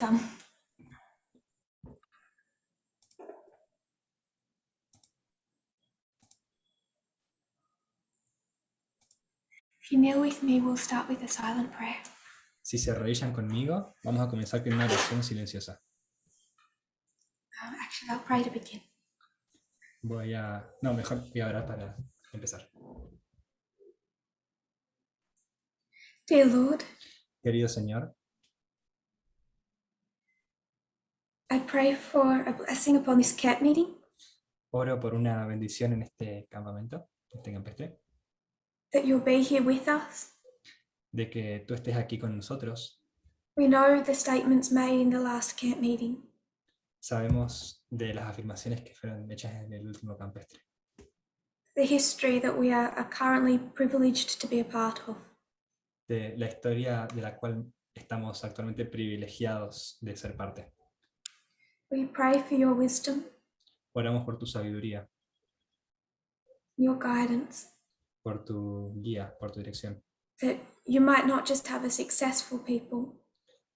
some. If you kneel with me, we'll start with a silent prayer. Si se arrodillan conmigo, vamos a comenzar con una oración silenciosa. Actually, I'll pray to begin. Mejor voy a orar para empezar. Dear Lord, Querido Señor, I pray for a blessing upon this camp meeting, oro por una bendición en este campamento, este campestre, that you'll be here with us. de que tú estés aquí con nosotros. We know the statements made in the last camp meeting. Sabemos de las afirmaciones que fueron hechas en el último campestre, The history that we are currently privileged to be a part of. de la historia de la cual estamos actualmente privilegiados de ser parte. We pray for your wisdom, Oramos por tu sabiduría, your guidance, por tu guía, por tu dirección. that you might not just have a successful people,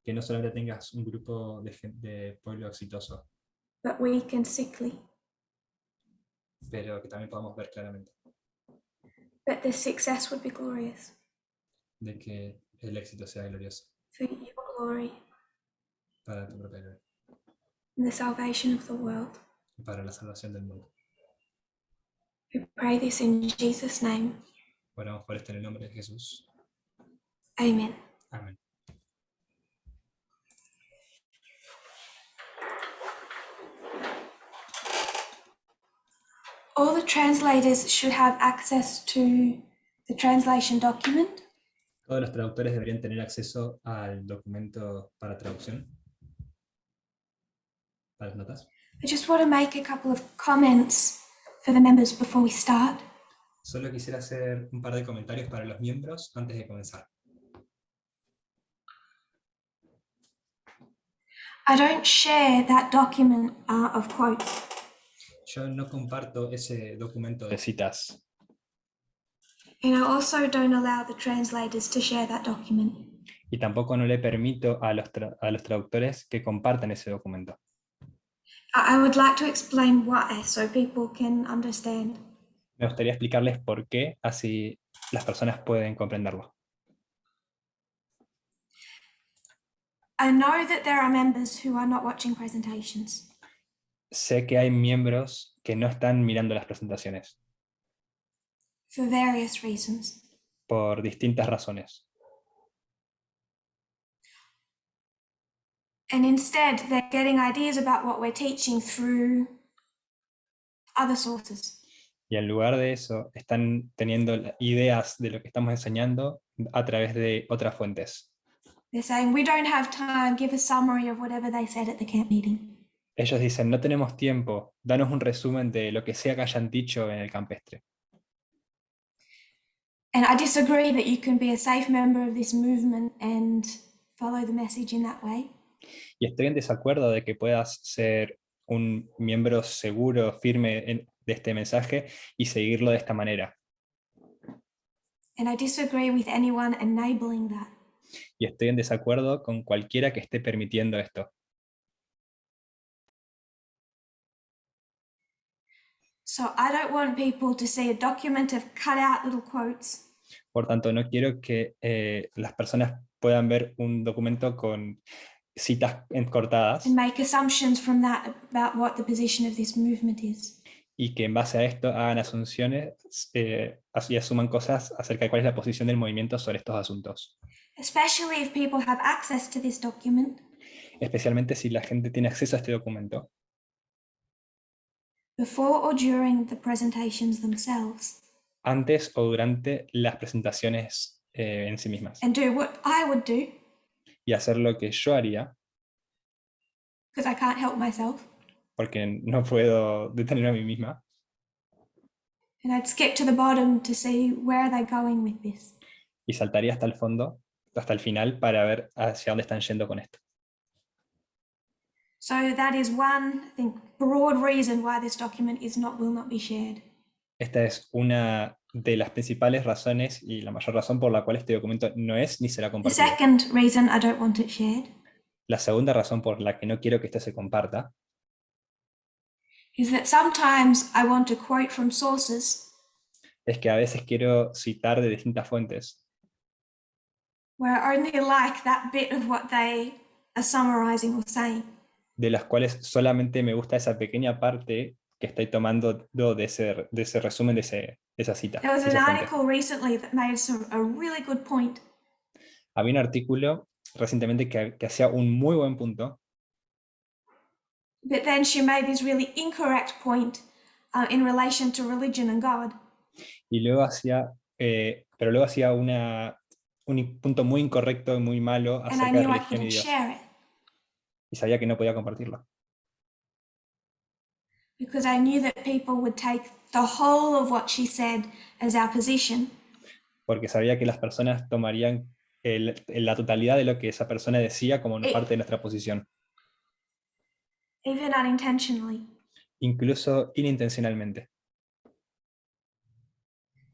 Que no solamente tengas un grupo de pueblo exitoso, but weak and sickly, pero que también podamos ver claramente but the success would be glorious de que el éxito sea glorioso for your glory para tu propia gloria, and the salvation of the world. para la salvación del mundo. We pray this in Jesus' name. Oramos por esto en el nombre de Jesús. Amen. Amén. All the translators should have access to the translation document. Todos los traductores deberían tener acceso al documento para traducción, para las notas. I just want to make a couple of comments for the members before we start. Solo quisiera hacer un par de comentarios para los miembros antes de comenzar. I don't share that document of quotes. Yo no comparto ese documento de citas. And I also don't allow the translators to share that document. Y tampoco no le permito a los traductores que compartan ese documento. I would like to explain why so people can understand. Me gustaría explicarles por qué, así las personas pueden comprenderlo. I know that there are members who are not watching presentations. Sé que hay miembros que no están mirando las presentaciones For various reasons. por distintas razones. And instead, they're getting ideas about what we're teaching through other sources. Y en lugar de eso, están teniendo ideas de lo que estamos enseñando a través de otras fuentes. They're saying, we don't have time, give a summary of whatever they said at the camp meeting. Ellos dicen, no tenemos tiempo, danos un resumen de lo que sea que hayan dicho en el campestre. And I disagree that you can be a safe member of this movement and follow the message in that way. Y estoy en desacuerdo de que puedas ser un miembro seguro, firme de este mensaje y seguirlo de esta manera. And I disagree with anyone enabling that. Y estoy en desacuerdo con cualquiera que esté permitiendo esto. So I don't want people to see a document of cut out little quotes. Por tanto, no quiero que las personas puedan ver un documento con citas cortadas And make assumptions from that about what the position of this movement is. y que en base a esto hagan asunciones y asuman cosas acerca de cuál es la posición del movimiento sobre estos asuntos. Especially if people have access to this document. Especialmente si la gente tiene acceso a este documento. Before or during the presentations themselves. Antes o durante las presentaciones en sí mismas. And do what I would do. Y hacer lo que yo haría. Because I can't help myself. Porque no puedo detener a mí misma. And I'd skip to the bottom to see where are they going with this. Y saltaría hasta el fondo, hasta el final, para ver hacia dónde están yendo con esto. So that is one, I think, broad reason why this document will not be shared. Esta es una de las principales razones y la mayor razón por la cual este documento no es ni será The compartido. second reason I don't want it shared. La segunda razón por la que no quiero que esto se comparta is that sometimes I want to quote from sources es que a veces quiero citar de distintas fuentes, where I only like that bit of what they are summarizing or saying. de las cuales solamente me gusta esa pequeña parte que estoy tomando de ese resumen, de esa cita, There was de an esa fuente. article recently that made a really good point, Había un artículo recientemente que hacía un muy buen punto, but then she made this really incorrect point in relation to religion and God. y luego pero luego hacía un punto muy incorrecto y muy malo And I acerca de knew I religión y couldn't Dios, share it y sabía que no podía compartirlo, because I knew that people would take the whole of what she said as our position, porque sabía que las personas tomarían la totalidad de lo que esa persona decía como it, parte de nuestra posición, even unintentionally, incluso inintencionalmente,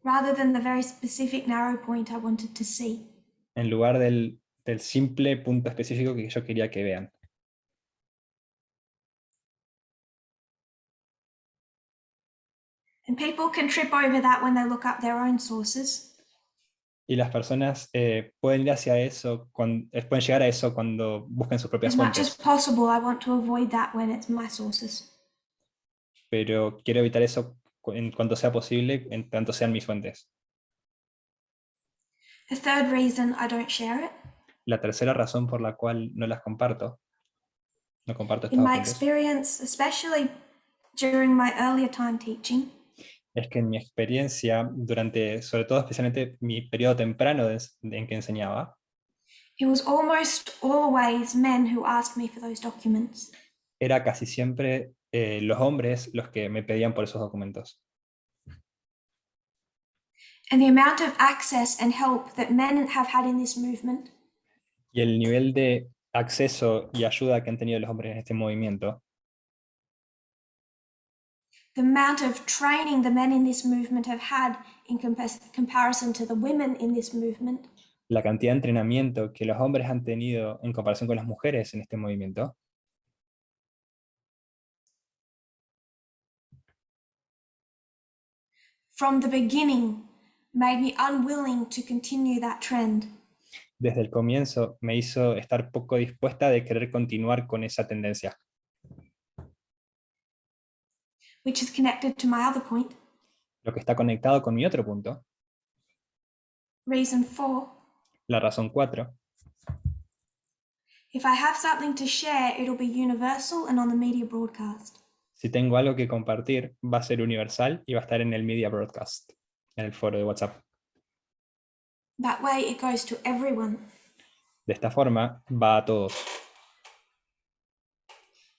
rather than the very specific narrow point I wanted to see. en lugar del simple punto específico que yo quería que vean. And people can trip over that when they look up their own sources. Y las personas pueden ir hacia eso, pueden llegar a eso cuando busquen sus propias As much as fuentes, possible, I want to avoid that when it's my sources. pero quiero evitar eso en cuanto sea posible, en tanto sean mis fuentes. A third reason I don't share it, La tercera razón por la cual no comparto in estas my fuentes, experience, especially during my earlier time teaching, es que en mi experiencia, sobre todo especialmente mi periodo temprano en que enseñaba, it was almost always men who asked me for those documents. era casi siempre los hombres los que me pedían por esos documentos. And the amount of access and help that men have had in this movement Y el nivel de acceso y ayuda que han tenido los hombres en este movimiento, the amount of training the men in this movement have had in comparison to the women in this movement la cantidad de entrenamiento que los hombres han tenido en comparación con las mujeres en este movimiento, from the beginning made me unwilling to continue that trend. desde el comienzo me hizo estar poco dispuesta de querer continuar con esa tendencia, Which is connected to my other point. lo que está conectado con mi otro punto, Reason 4, la razón 4. if I have something to share, it'll be universal and on the media broadcast. Si tengo algo que compartir, va a ser universal y va a estar en el media broadcast, en el foro de WhatsApp. That way it goes to everyone, De esta forma, va a todos,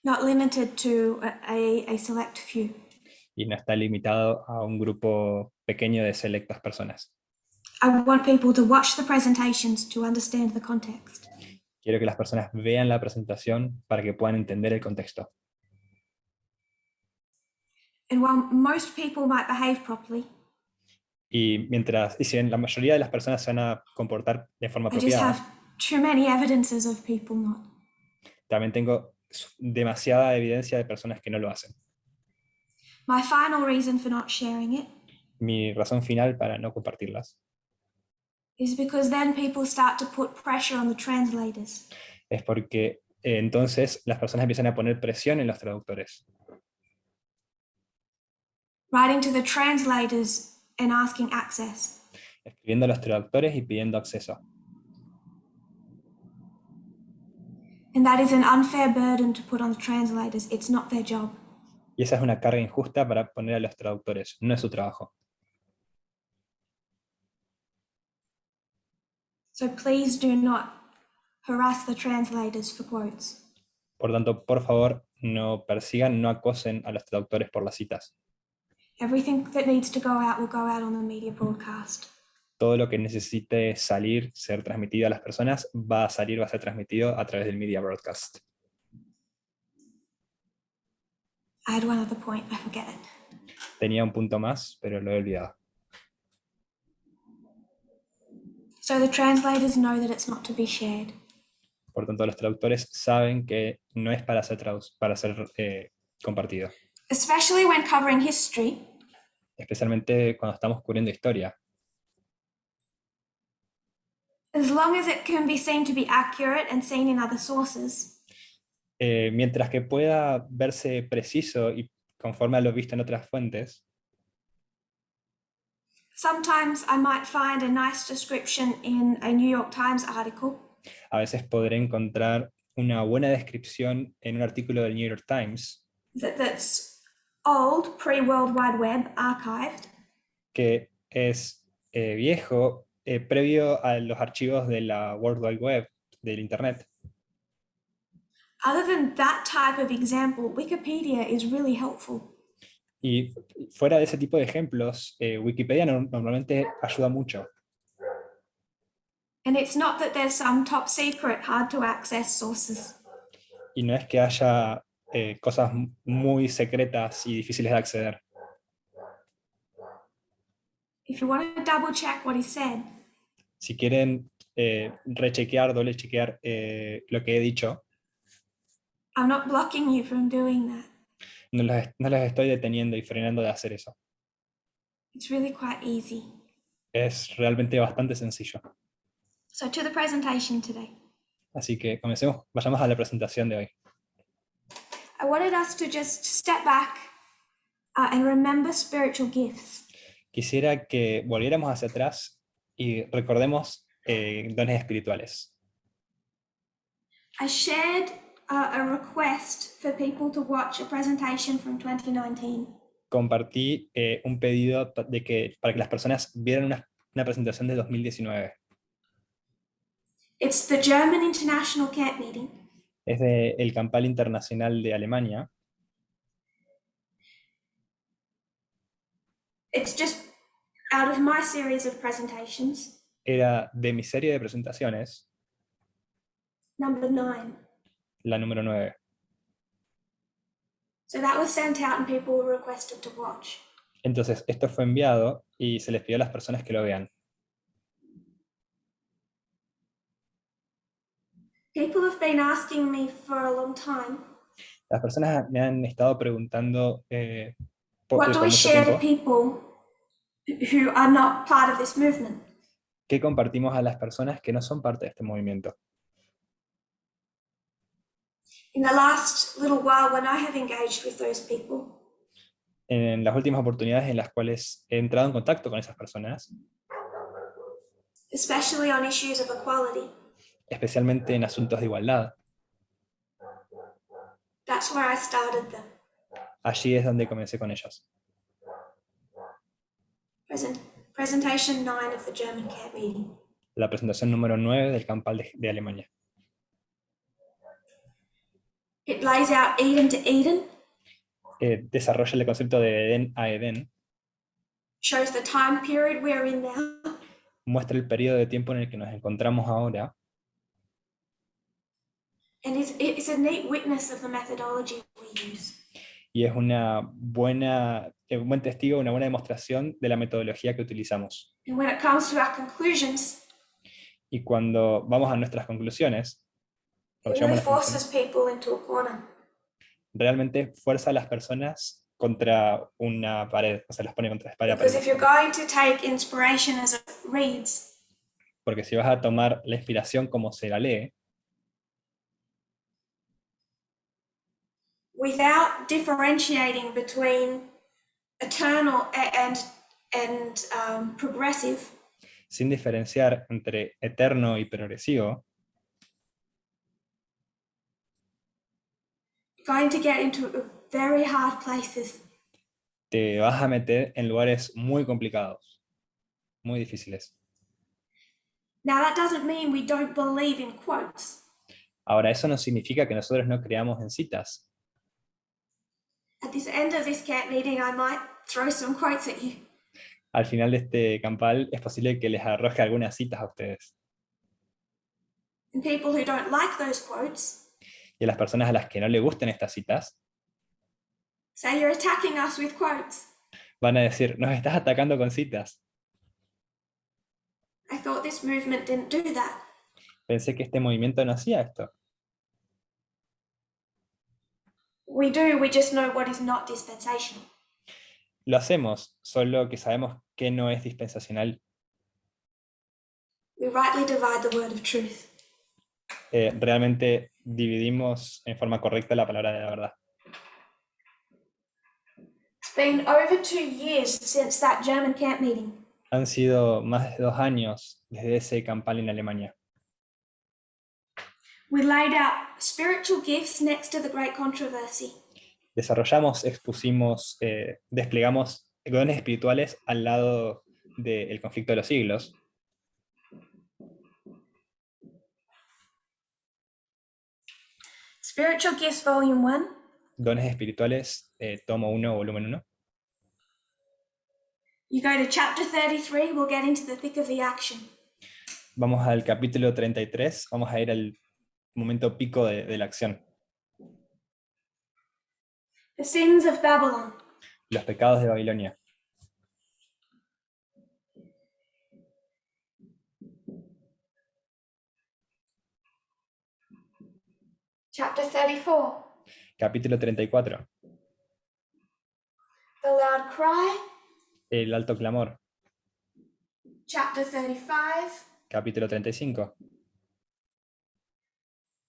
not limited to a select few. y no está limitado a un grupo pequeño de selectas personas. I want people to watch the presentations to understand the context. Quiero que las personas vean la presentación para que puedan entender el contexto. And while most people might behave properly, Y si bien la mayoría de las personas se van a comportar de forma I just have apropiada, too many evidences of people not. también tengo demasiada evidencia de personas que no lo hacen. My final reason for not sharing it Mi razón final para no compartirlas is because then people start to put pressure on the translators. es porque entonces las personas empiezan a poner presión en los traductores, Writing to the translators and asking access. escribiendo a los traductores y pidiendo acceso. And that is an unfair burden to put on the translators. It's not their job. Y esa es una carga injusta para poner a los traductores, no es su trabajo. So please do not harass the translators for quotes. Por tanto, por favor, no persigan, no acosen a los traductores por las citas. Everything that needs to go out will go out on the media broadcast. Todo lo que necesite salir, ser transmitido a las personas, va a salir, va a ser transmitido a través del media broadcast. I had one other point, I forget it. Tenía un punto más, pero lo he olvidado. So the translators know that it's not to be shared. Por tanto, los traductores saben que no es para ser, compartido, especially when covering history. especialmente cuando estamos cubriendo historia. As long as it can be seen to be accurate and seen in other sources. Mientras que pueda verse preciso y conforme a lo visto en otras fuentes, Sometimes I might find a nice description in a New York Times article, a veces podré encontrar una buena descripción en un artículo del New York Times that's old, pre-World Wide Web, archived, que es viejo, previo a los archivos de la World Wide Web, del Internet. Other than that type of example, Wikipedia is really helpful. Y fuera de ese tipo de ejemplos, Wikipedia normalmente ayuda mucho. And it's not that there's some top secret, hard to access sources. Y no es que haya cosas muy secretas y difíciles de acceder. If you want to double check what he said, Si quieren rechequear, doble chequear lo que he dicho, I'm not blocking you from doing that. no los estoy deteniendo y frenando de hacer eso. It's really quite easy. Es realmente bastante sencillo. So to the presentation today. Así que comencemos, vayamos a la presentación de hoy. I wanted us to just step back and remember spiritual gifts. Quisiera que volviéramos hacia atrás y recordemos dones espirituales. I shared a request for people to watch a presentation from 2019. Compartí un pedido para que las personas vieran una presentación de 2019. It's the German International Camp Meeting. Es del Campal Internacional de Alemania. It's just out of my series of presentations, Era de mi serie de presentaciones, number 9. la número 9. So that was sent out and people were requested to watch. Entonces, esto fue enviado y se les pidió a las personas que lo vean. People have been asking me for a long time, Las personas me han estado preguntando what do por we mucho share to tiempo, people who are not part of this movement? ¿qué compartimos a las personas que no son parte de este movimiento? In the last little while, when I have engaged with those people, En las últimas oportunidades en las cuales he entrado en contacto con esas personas, especially on issues of equality, especialmente en asuntos de igualdad, that's where I started them. allí es donde comencé con ellos. Presentation 9 of the German Camp Meeting. La presentación número 9 del Campal de Alemania. It lays out Eden to Eden, Desarrolla el concepto de Edén a Edén, shows the time period we're in now, muestra el periodo de tiempo en el que nos encontramos ahora, and it's a neat witness of the methodology we use. y es un buen testigo, una buena demostración de la metodología que utilizamos. And when it comes to our conclusions, Y cuando vamos a nuestras conclusiones, it really forces people into a corner. realmente fuerza a las personas contra una pared, o sea, las pone contra la pared. Because if you're going to take inspiration as it reads, Porque si vas a tomar la inspiración como se la lee, without differentiating between eternal and progressive, sin diferenciar entre eterno y progresivo, going to get into very hard places. te vas a meter en lugares muy complicados, muy difíciles. Now that doesn't mean we don't believe in quotes. Ahora, eso no significa que nosotros no creamos en citas. At this end of this camp meeting, I might throw some quotes at you. Al final de este campal es posible que les arroje algunas citas a ustedes. And people who don't like those quotes Y a las personas a las que no les gusten estas citas, say you're attacking us with quotes. van a decir, nos estás atacando con citas. I thought this movement didn't do that. Pensé que este movimiento no hacía esto. We do, we just know what is not dispensational. Lo hacemos, solo que sabemos que no es dispensacional. We rightly divide the word of truth. Realmente dividimos en forma correcta la palabra de la verdad. It's been over 2 years since that German camp meeting. Han sido más de 2 años desde ese campal en Alemania. We laid out spiritual gifts next to the great controversy. Desarrollamos, expusimos, desplegamos dones espirituales al lado del conflicto de los siglos. Spiritual Gifts Volume 1. Dones espirituales, tomo 1, volumen 1. You go to chapter 33, we'll get into the thick of the action. Vamos al capítulo 33, vamos a ir al momento pico de la acción. The sins of Babylon. Los pecados de Babilonia. Chapter 34. Capítulo 34. The loud cry. El alto clamor. Chapter 35. Capítulo 35.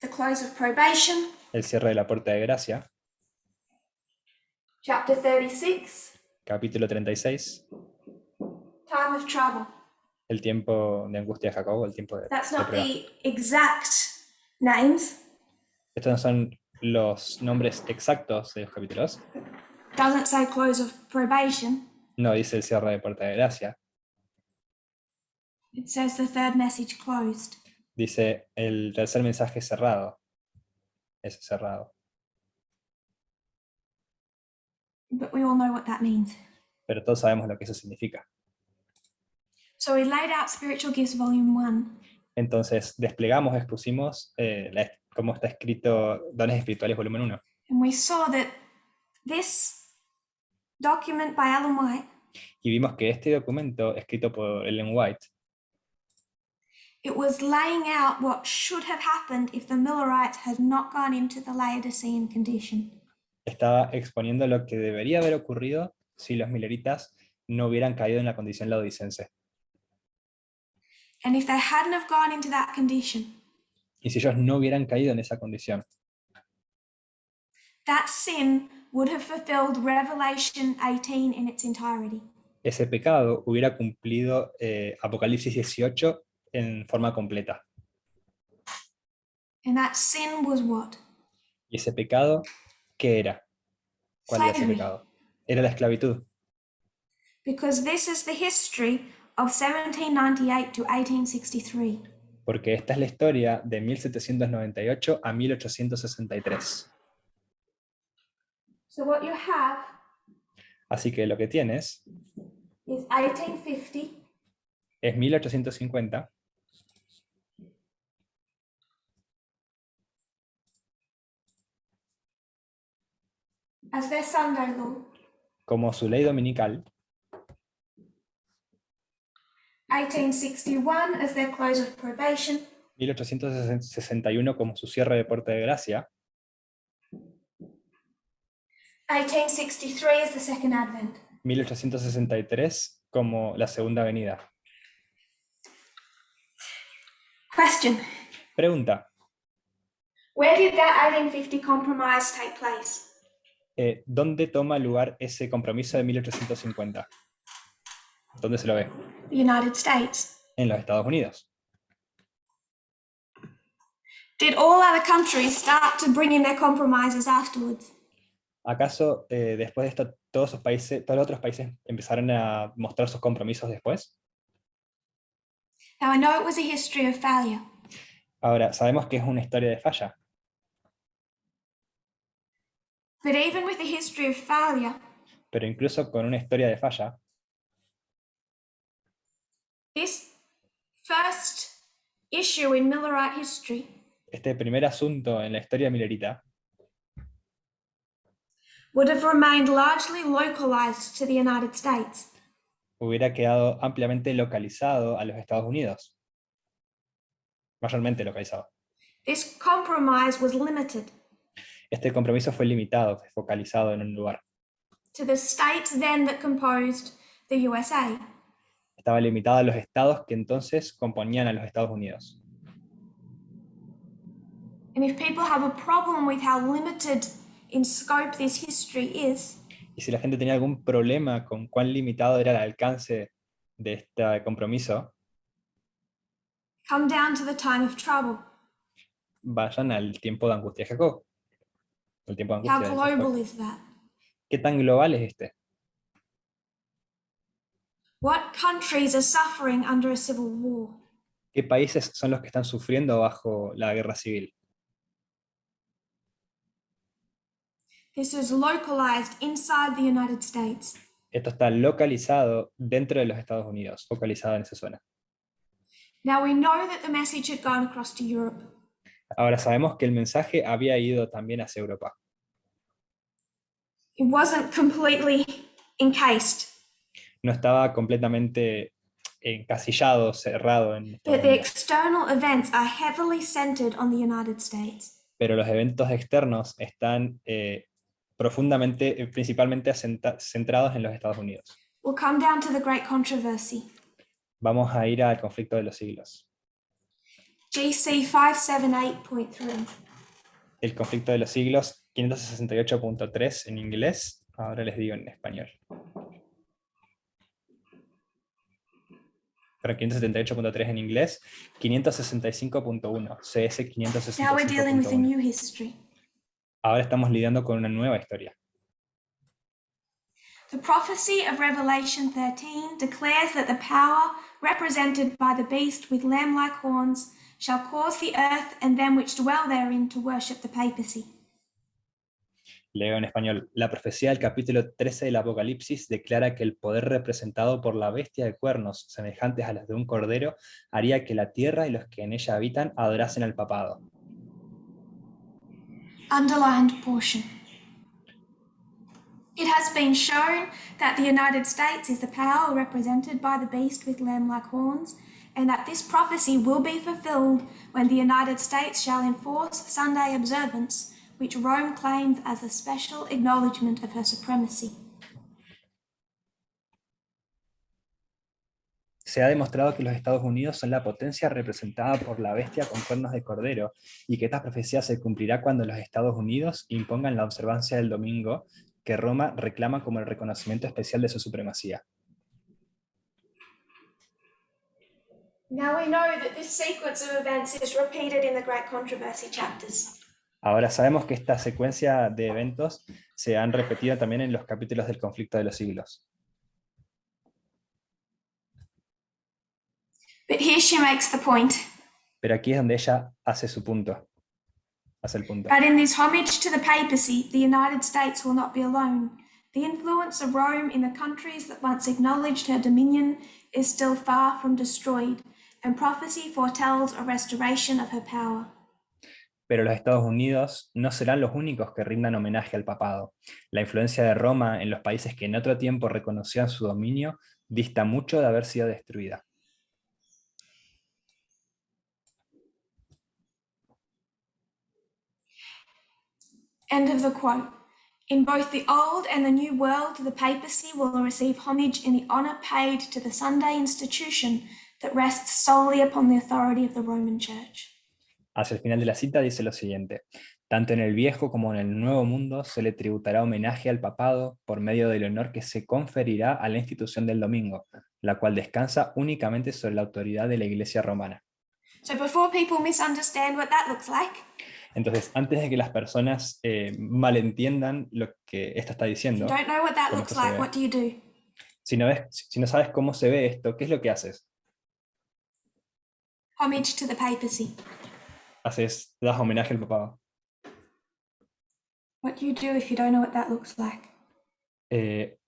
The close of probation. El cierre de la puerta de gracia. Chapter 36. Capítulo 36. Time of trouble. El tiempo de angustia de Jacob, el tiempo de That's not prueba. the exact names. Estos no son los nombres exactos de los capítulos. Doesn't say close of probation. No dice el cierre de puerta de gracia. It says the third message closed. Dice el tercer mensaje cerrado. Es cerrado. But we all know what that means. Pero todos sabemos lo que eso significa. So we laid out Spiritual Gifts Volume 1. Entonces desplegamos, expusimos cómo está escrito Dones Espirituales volumen 1. And we saw that this document by Ellen White, Y vimos que este documento, escrito por Ellen White, it was laying out what should have happened if the Millerites had not gone into the Laodicean condition. estaba exponiendo lo que debería haber ocurrido si los mileritas no hubieran caído en la condición laodicense. And if they hadn't have gone into that condition, Y si ellos no hubieran caído en esa condición, that sin would have fulfilled Revelation 18 in its entirety. ese pecado hubiera cumplido Apocalipsis 18 en forma completa. And that sin was what? ¿Y ese pecado qué era? ¿Cuál era ese Slavery. pecado? Era la esclavitud. Because this is the history of 1798 to 1863. Porque esta es la historia de 1798 a 1863. So what you have Así que lo que tienes is 1850 es 1850 as their Sunday law, como su ley dominical, 1861 as their close of probation, 1861 como su cierre de puerta de gracia, 1863 as the second advent. 1863 como la segunda venida. Question: Pregunta, where did that 1850 compromise take place? ¿dónde toma lugar ese compromiso de 1850? ¿Dónde se lo ve? The United States. En los Estados Unidos. Did all other countries start to bring in their compromises afterwards? ¿Acaso después de esto todos los otros países empezaron a mostrar sus compromisos después? Now I know it was a history of failure, Ahora, sabemos que es una historia de falla, but even with a history of failure, pero incluso con una historia de falla, this first issue in Millerite history este primer asunto en la historia milerita would have remained largely localized to the United States. hubiera quedado ampliamente localizado a los Estados Unidos. mayormente localizado. This compromise was limited Este compromiso fue limitado, focalizado en un lugar. to the states then that composed the USA. Estaba limitado a los estados que entonces componían a los Estados Unidos. And if people have a problem with how limited in scope this history is, Y si la gente tenía algún problema con cuán limitado era el alcance de este compromiso, come down to the time of trouble. vayan al tiempo de angustia de Jacob. El tiempo de How angustia de global Jacob. is that? ¿Qué tan global es este? What countries are suffering under a civil war? ¿Qué países son los que están sufriendo bajo la guerra civil? This is localized inside the United States. Esto está localizado dentro de los Estados Unidos, focalizado en esa zona. Now we know that the message had gone across to Europe. Ahora sabemos que el mensaje había ido también hacia Europa. It wasn't completely encased. No estaba completamente encasillado, cerrado en Estados But the Unidos. external events are heavily centered on the United States. Pero los eventos externos están profundamente, principalmente centrados en los Estados Unidos. We'll come down to the great controversy. Vamos a ir al conflicto de los siglos. GC 578.3. El conflicto de los siglos 568.3 en inglés, ahora les digo en español. Pero 578.3 en inglés, 565.1, CS Now we're dealing with a 565.1. new history. Ahora estamos lidiando con una nueva historia. The prophecy of Revelation 13 declares that the power represented by the beast with lamb-like horns shall cause the earth and them which dwell therein to worship the papacy. Leo en español. La profecía del capítulo 13 del Apocalipsis declara que el poder representado por la bestia de cuernos, semejantes a los de un cordero, haría que la tierra y los que en ella habitan adorasen al papado. Underlined portion. It has been shown that the United States is the power represented by the beast with lamb-like horns, and that this prophecy will be fulfilled when the United States shall enforce Sunday observance, which Rome claims as a special acknowledgement of her supremacy. Se ha demostrado que los Estados Unidos son la potencia representada por la bestia con cuernos de cordero, y que esta profecía se cumplirá cuando los Estados Unidos impongan la observancia del domingo, que Roma reclama como el reconocimiento especial de su supremacía. Now we know that this sequence of events is repeated in the Great Controversy chapters. Ahora sabemos que esta secuencia de eventos se han repetido también en los capítulos del conflicto de los siglos. But here she makes the point. Pero aquí es donde ella hace su punto. Hace el punto. But in this homage to the papacy, the United States will not be alone. The influence of Rome in the countries that once acknowledged her dominion is still far from destroyed, and prophecy foretells a restoration of her power. Pero los Estados Unidos no serán los únicos que rindan homenaje al papado. La influencia de Roma en los países que en otro tiempo reconocían su dominio dista mucho de haber sido destruida. End of the quote. In both the Old and the New World, the papacy will receive homage in the honour paid to the Sunday institution that rests solely upon the authority of the Roman Church. Hacia el final de la cita dice lo siguiente: tanto en el viejo como en el nuevo mundo se le tributará homenaje al papado por medio del honor que se conferirá a la institución del domingo, la cual descansa únicamente sobre la autoridad de la Iglesia romana. So before people misunderstand what that looks like, entonces, antes de que las personas malentiendan lo que esto está diciendo, if you don't know what that cómo looks esto se like, ve. what do you do? Si no sabes cómo se ve esto, ¿qué es lo que haces? Homage to the papacy. Das homenaje al papado. What do you do if you don't know what that looks like? ¿Qué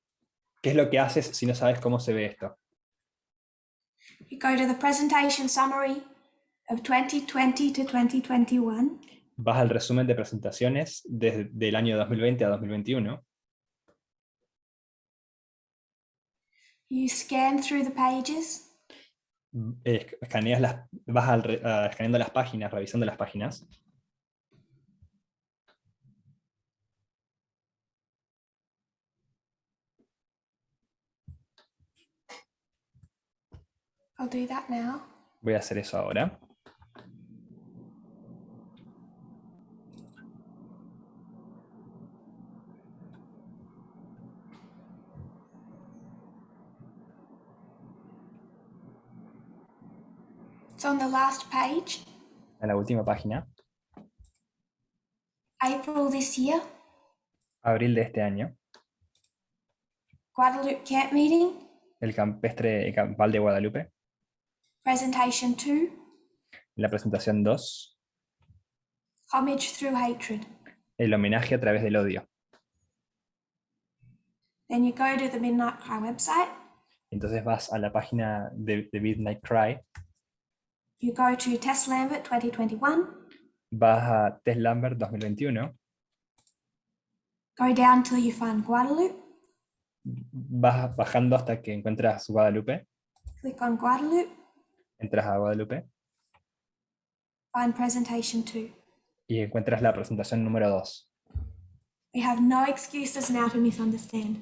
es lo que haces si no sabes cómo se ve esto? You go to the presentation summary of 2020 to 2021. Vas al resumen de presentaciones desde el año 2020 a 2021. You scan through the pages. Escaneas escaneando las páginas, revisando las páginas. I'll do that now. Voy a hacer eso ahora. It's on the last page. En la última página, April this year, abril de este año, Guadalupe Camp Meeting, el campal de Guadalupe, Presentation 2, la presentación 2, Homage Through Hatred. el homenaje a través del odio. Then you go to the Midnight Cry website. Entonces vas a la página de Midnight Cry, You go to Tess Lambert 2021. vas a Tess Lambert 2021, Go down till you find Guadalupe. vas bajando hasta que encuentras Guadalupe, Click on Guadalupe. entras a Guadalupe Find Presentation 2. y encuentras la presentación número 2. We have no excuses now to misunderstand.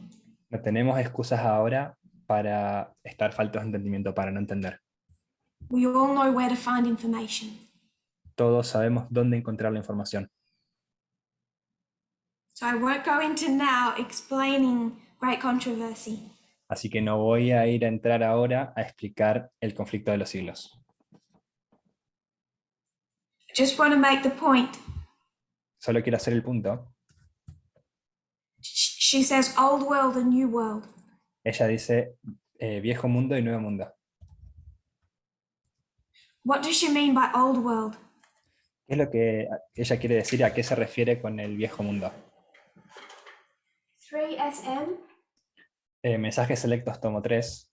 No tenemos excusas ahora para estar faltos de entendimiento, para no entender. We all know where to find information. Todos sabemos dónde encontrar la información. So I won't go into now explaining great controversy. Así que no voy a entrar ahora a explicar el conflicto de los siglos. I just want to make the point. Solo quiero hacer el punto. She says old world and new world. Ella dice viejo mundo y nuevo mundo. What does she mean by old world? ¿Qué es lo que ella quiere decir? ¿A qué se refiere con el viejo mundo? 3SM, Mensajes selectos tomo 3,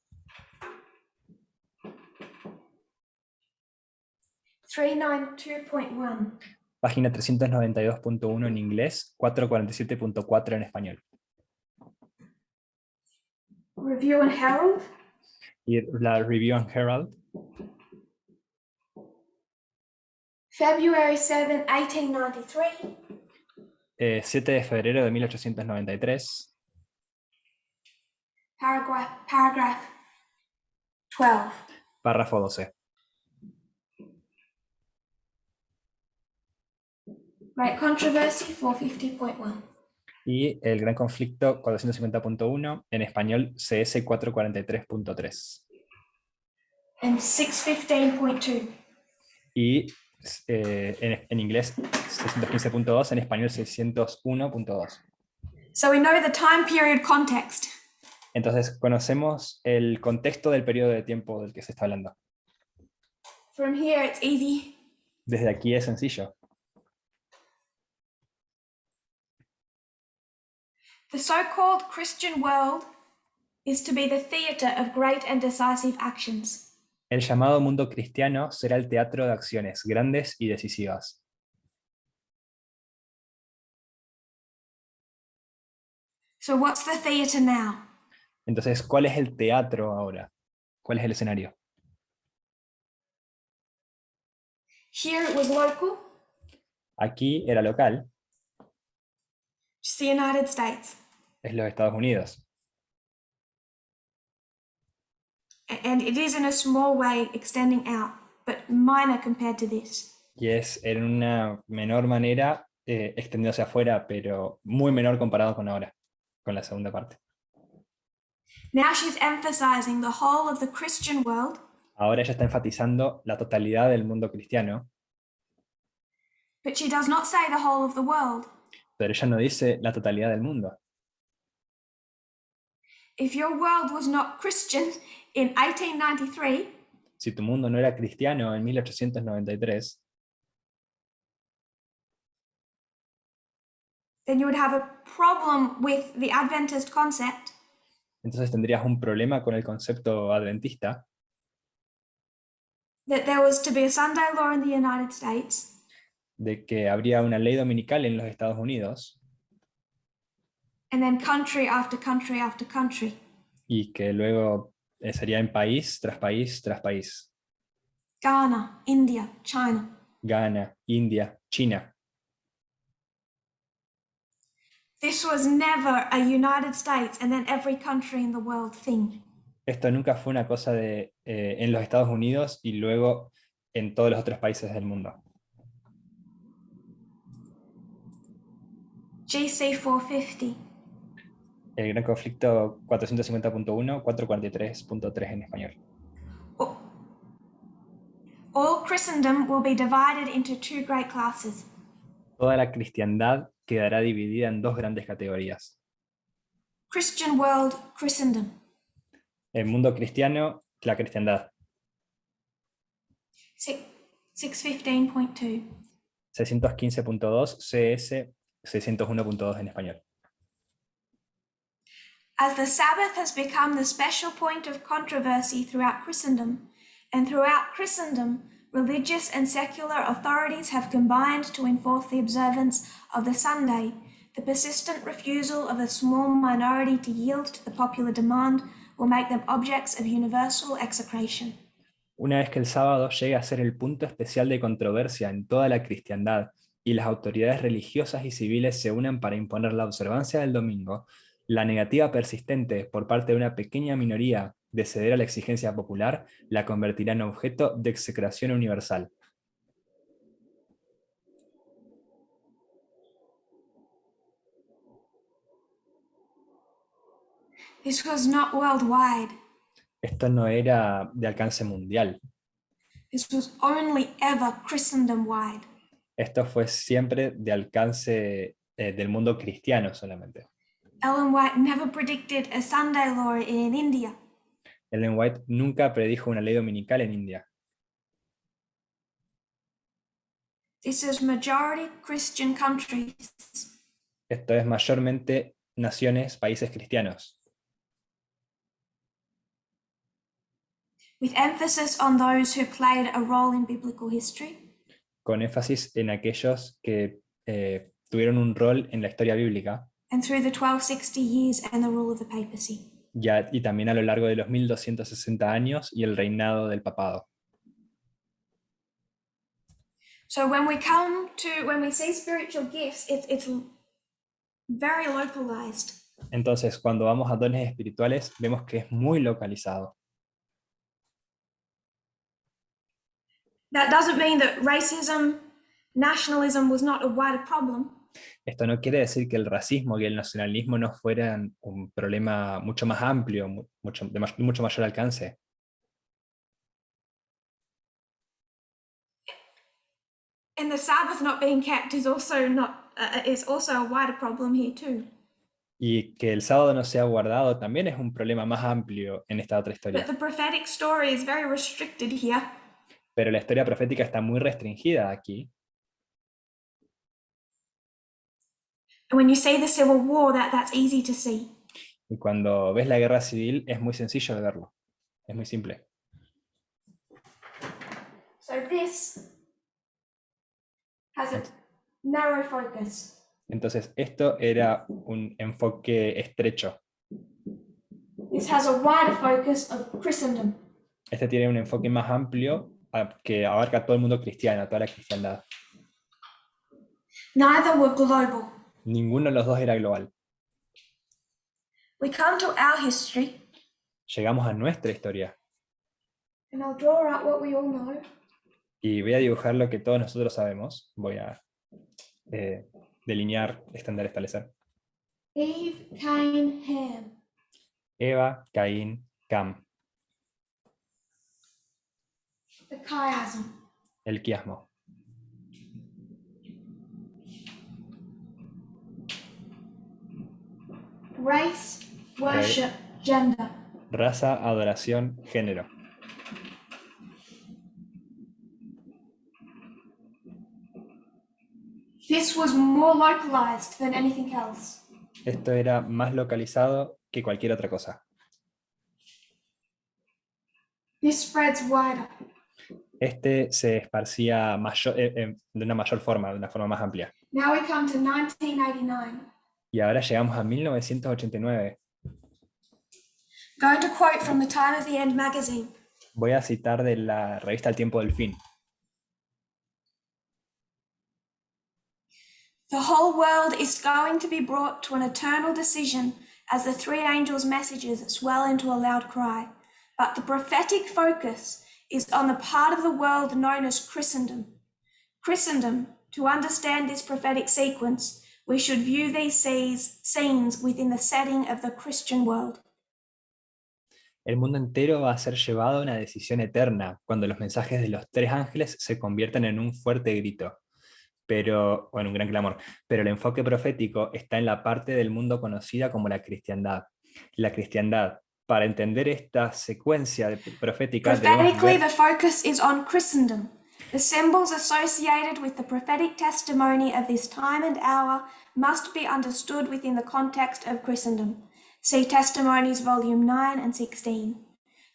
392.1. página 392.1 en inglés, 447.4 en español. Review and Herald, Y la Review and Herald, February 7, 1893. 7 de febrero de 1893, Paragraph 12. párrafo 12. Great Controversy 450.1. Y el gran conflicto 450.1, en español CS 443.3. And 615.2. Y en inglés 615.2, en español 601.2. So we know the time period context. Entonces conocemos el contexto del periodo de tiempo del que se está hablando. From here it's easy. Desde aquí es sencillo. The so-called Christian world is to be the theatre of great and decisive actions. El llamado mundo cristiano será el teatro de acciones grandes y decisivas. So what's the theatre now? Entonces, ¿cuál es el teatro ahora? ¿Cuál es el escenario? Here it was local. Aquí era local, It's the United States. es los Estados Unidos. And it is in a small way extending out, but minor compared to this. Y es en una menor manera extendiéndose afuera, pero muy menor comparado con ahora, con la segunda parte. Now she's emphasizing the whole of the Christian world, Ahora ella está enfatizando la totalidad del mundo cristiano, but she does not say the whole of the world. pero ella no dice la totalidad del mundo. If your world was not Christian in 1893, Si tu mundo no era cristiano en 1893, then you would have a problem with the Adventist concept entonces tendrías un problema con el concepto adventista, that there was to be a Sunday law in the United States de que habría una ley dominical en los Estados Unidos, and then country after country after country. y que luego sería en país tras país tras país. Ghana, India, China. Ghana, India, China. This was never a United States and then every country in the world thing. Esto nunca fue una cosa de en los Estados Unidos y luego en todos los otros países del mundo. GC 450. El gran conflicto 450.1, 443.3 en español. All Christendom will be divided into two great classes. Toda la cristiandad quedará dividida en dos grandes categorías. Christian world, Christendom. El mundo cristiano, la cristiandad. 615.2. 615.2, CS 601.2 en español. As the Sabbath has become the special point of controversy throughout Christendom, and throughout Christendom, religious and secular authorities have combined to enforce the observance of the Sunday, the persistent refusal of a small minority to yield to the popular demand will make them objects of universal execration. Una vez que el sábado llegue a ser el punto especial de controversia en toda la cristiandad y las autoridades religiosas y civiles se unan para imponer la observancia del domingo, la negativa persistente por parte de una pequeña minoría de ceder a la exigencia popular la convertirá en objeto de execración universal. This was not worldwide. Esto no era de alcance mundial. This was only ever Christendom-wide. Esto fue siempre de alcance del mundo cristiano solamente. Ellen White never predicted a Sunday law in India. Ellen White nunca predijo una ley dominical en India. This is majority Christian countries. Esto es mayormente naciones, países cristianos. With emphasis on those who played a role in biblical history. Con énfasis en aquellos que tuvieron un rol en la historia bíblica. And through the 1260 years and the rule of the papacy. Y también a lo largo de los 1260 años y el reinado del papado. So when we see spiritual gifts, it's very localized. Entonces, cuando vamos a dones espirituales, vemos que es muy localizado. That doesn't mean that racism, nationalism was not a wider problem. Esto no quiere decir que el racismo y el nacionalismo no fueran un problema mucho más amplio, de mucho mayor alcance. And the Sabbath not being kept is also a wider problem here too. Y que el sábado no sea guardado también es un problema más amplio en esta otra historia. But the prophetic story is very restricted here. Pero la historia profética está muy restringida aquí. And when you see the civil war, that's easy to see. Y cuando ves la guerra civil es muy sencillo de verlo. Es muy simple. So this has a narrow focus. Entonces esto era un enfoque estrecho. This has a wider focus of Christendom. Este tiene un enfoque más amplio que abarca a todo el mundo cristiano, toda la cristiandad. Neither were global. Ninguno de los dos era global. We come to our history. Llegamos a nuestra historia. And I'll draw out what we all know. Y voy a dibujar lo que todos nosotros sabemos. Voy a delinear, extender, establecer. Eve, Cain, Ham. Eva, Caín, Cam. The chiasm. El quiasmo. Race, worship, gender. Raza, adoración, género. This was more localized than anything else. Esto era más localizado que cualquier otra cosa. This spreads wider. Este se esparcía de una mayor forma, de una forma más amplia. Now we come to 1989. Y ahora llegamos a 1989. Going to quote from the Time of the End magazine. Voy a citar de la revista El Tiempo del Fin. The whole world is going to be brought to an eternal decision as the three angels' messages swell into a loud cry. But the prophetic focus is on the part of the world known as Christendom. Christendom, to understand this prophetic sequence, we should view these scenes within the setting of the Christian world. El mundo entero va a ser llevado a una decisión eterna cuando los mensajes de los tres ángeles se conviertan en un fuerte grito. Pero, bueno, un gran clamor. Pero el enfoque profético está en la parte del mundo conocida como la cristiandad. La cristiandad, para entender esta secuencia profética, debemos Prophetically, ver the focus is on Christendom. The symbols associated with the prophetic testimony of this time and hour must be understood within the context of Christendom. See Testimonies, Volume 9 and 16.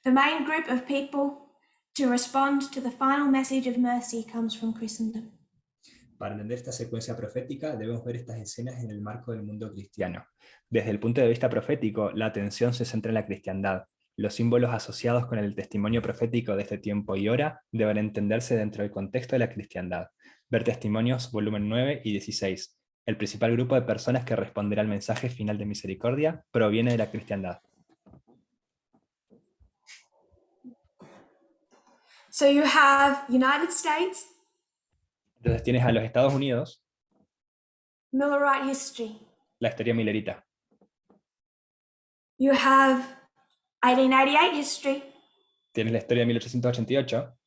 The main group of people to respond to the final message of mercy comes from Christendom. Para entender esta secuencia profética, debemos ver estas escenas en el marco del mundo cristiano. Desde el punto de vista profético, la atención se centra en la cristiandad. Los símbolos asociados con el testimonio profético de este tiempo y hora deben entenderse dentro del contexto de la cristiandad. Ver Testimonios, volumen 9 y 16. El principal grupo de personas que responderá al mensaje final de misericordia proviene de la cristiandad. So you have United States, Entonces tienes a los Estados Unidos, Millerite history. la historia millerita. You have 1888 history, Tienes la historia de 1888,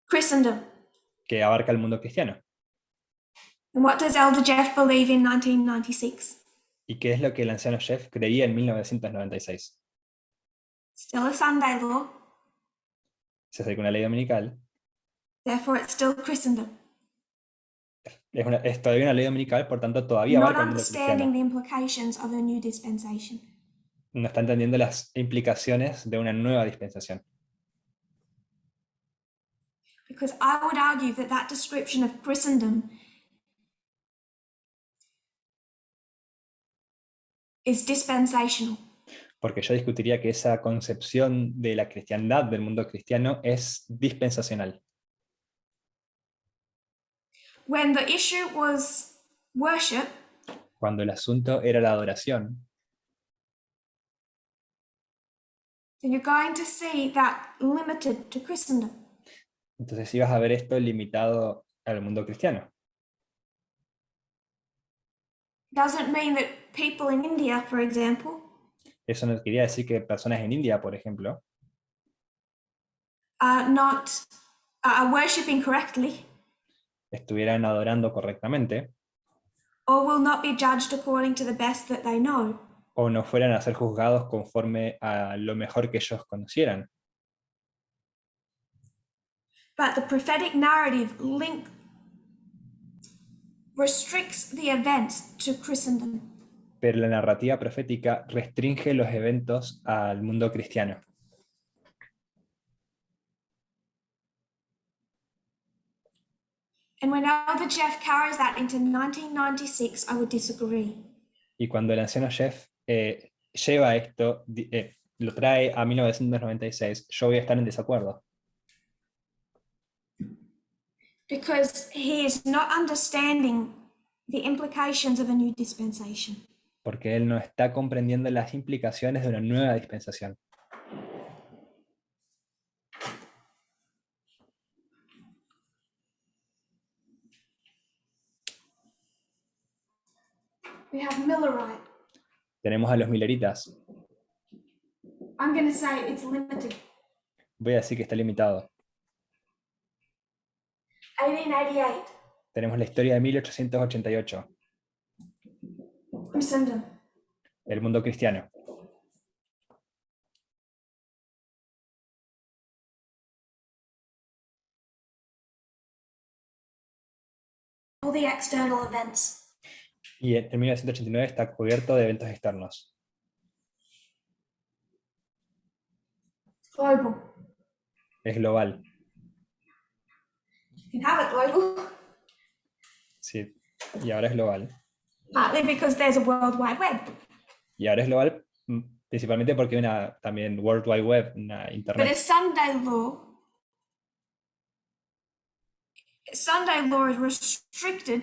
Christendom. que abarca el mundo cristiano. And what does Elder Jeff believe in 1996? ¿Y qué es lo que el anciano Jeff creía en 1996? Still a Sunday law, Se acerca una ley dominical. therefore it's still Christendom. Es todavía una ley dominical, por tanto todavía Not abarca el mundo understanding cristiano. the implications of a new dispensation. No está entendiendo las implicaciones de una nueva dispensación. Because I would argue that that description of Christendom is dispensational. Porque yo discutiría que esa concepción de la cristiandad, del mundo cristiano, es dispensacional. When the issue was worship, Cuando el asunto era la adoración, then you're going to see that limited to Christendom. entonces ibas a ver esto limitado al mundo cristiano. Doesn't mean that people in India, for example, Eso no quería decir que personas en India, por ejemplo, are not are worshiping correctly estuvieran adorando correctamente, or will not be judged according to the best that they know. o no fueran a ser juzgados conforme a lo mejor que ellos conocieran. But the prophetic narrative restricts the events to Christendom. Pero la narrativa profética restringe los eventos al mundo cristiano. And when Elder Jeff carries that into 1996, I would disagree. Y cuando el anciano Jeff lleva esto, lo trae a 1996, yo voy a estar en desacuerdo. Because he is not understanding the implications of a new dispensation. Porque él no está comprendiendo las implicaciones de una nueva dispensación. We have Millerite. Tenemos a los milleritas. I'm going to say it's limited. Voy a decir que está limitado. 1888. Tenemos la historia de 1888, Christendom. el mundo cristiano. All the external events. Y en 1989 está cubierto de eventos externos. Global. Es global. You can have it global, Sí. Y ahora es global. partly because there's a World Wide Web. Y ahora es global principalmente porque hay una también World Wide Web, una But internet. Sunday law is restricted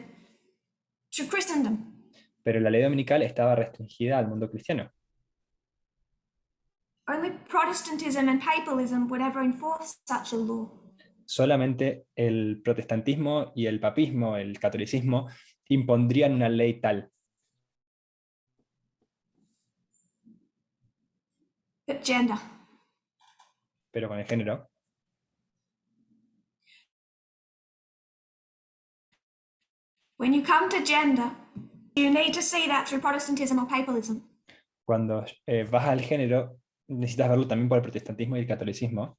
to Christendom. Pero la ley dominical estaba restringida al mundo cristiano. Only Protestantism and papalism would ever enforce such a law. Solamente el protestantismo y el papismo, el catolicismo, impondrían una ley tal. But gender. Pero con el género, When you come to gender, you need to see that through Protestantism or papalism. cuando vas al género, necesitas verlo también por el protestantismo y el catolicismo.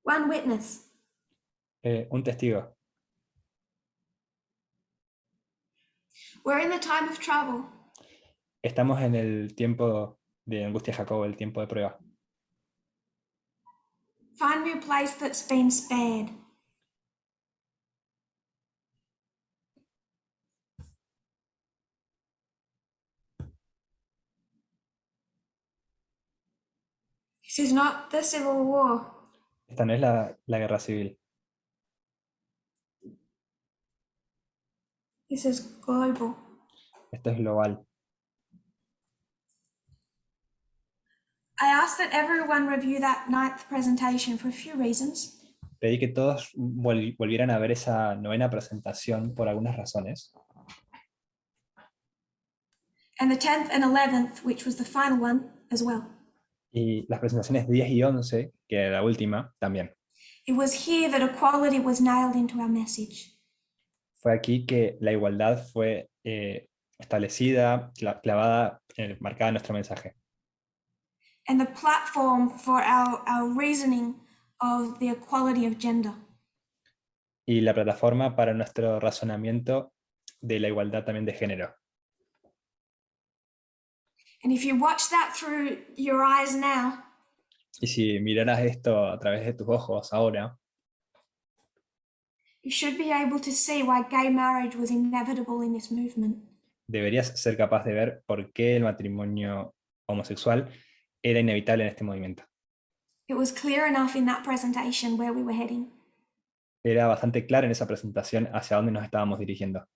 One witness. Un testigo. We're in the time of trouble. Estamos en el tiempo de angustia de Jacob, el tiempo de prueba. Find me a place that's been spared. This is not the Civil War. Esta no es la guerra civil. This is global. Esto es global. I ask that everyone review that 9th presentation for a few reasons. Pedí que todos volvieran a ver esa 9ª presentación por algunas razones. And the 10th and 11th, which was the final one, as well. Y las presentaciones 10 y 11, que era la última, también. It was here that equality was nailed into our message. Fue aquí que la igualdad fue establecida, clavada, marcada en nuestro mensaje. And the platform for our reasoning of the equality of gender. Y la plataforma para nuestro razonamiento de la igualdad también de género. And if you watch that through your eyes now, Y si miraras esto a través de tus ojos ahora, you should be able to see why gay marriage was inevitable in this movement. deberías ser capaz de ver por qué el matrimonio homosexual era inevitable en este movimiento. It was clear enough in that presentation where we were heading. Era bastante claro en esa presentación hacia dónde nos estábamos dirigiendo.